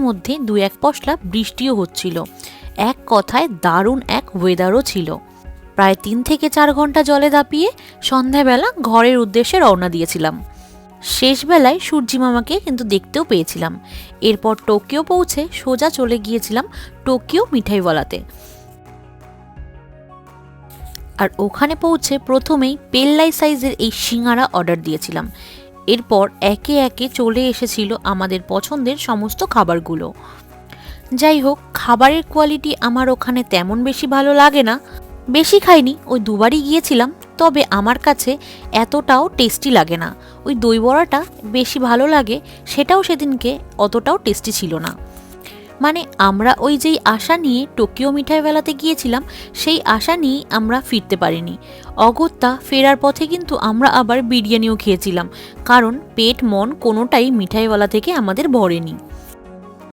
মধ্যে দু এক পশলা বৃষ্টিও হচ্ছিল। এক কথায় দারুণ এক ওয়েদারও ছিল। প্রায় 3 থেকে 4 ঘন্টা জলে দাপিয়ে সন্ধ্যাবেলা ঘরের উদ্দেশ্যে রওনা দিয়েছিলাম। শেষ বেলায় সূর্যি মামাকে কিন্তু দেখতেও পেয়েছিলাম। এরপর টোকিও পৌঁছে সোজা চলে গিয়েছিলাম টোকিও মিঠাইওয়ালাতে। আর ওখানে পৌঁছে প্রথমেই পেল্লাই সাইজের এই সিঙ্গারা অর্ডার দিয়েছিলাম। এরপর একে একে চলে এসেছিল আমাদের পছন্দের সমস্ত খাবারগুলো। যাই হোক, খাবারের কোয়ালিটি আমার ওখানে তেমন বেশি ভালো লাগে না। বেশি খাইনি, ওই দুবারই গিয়েছিলাম, তবে আমার কাছে এতটাও টেস্টি লাগে না। ওই দই বড়াটা বেশি ভালো লাগে, সেটাও সেদিনকে অতটাও টেস্টি ছিল না। মানে আমরা ওই যেই আশা নিয়ে টোকিও মিঠাইওয়ালাতে গিয়েছিলাম, সেই আশা নিয়েই আমরা ফিরতে পারিনি। অগত্যা ফেরার পথে কিন্তু আমরা আবার বিরিয়ানিও খেয়েছিলাম, কারণ পেট মন কোনোটাই মিঠাইওয়ালা থেকে আমাদের ভরেনি।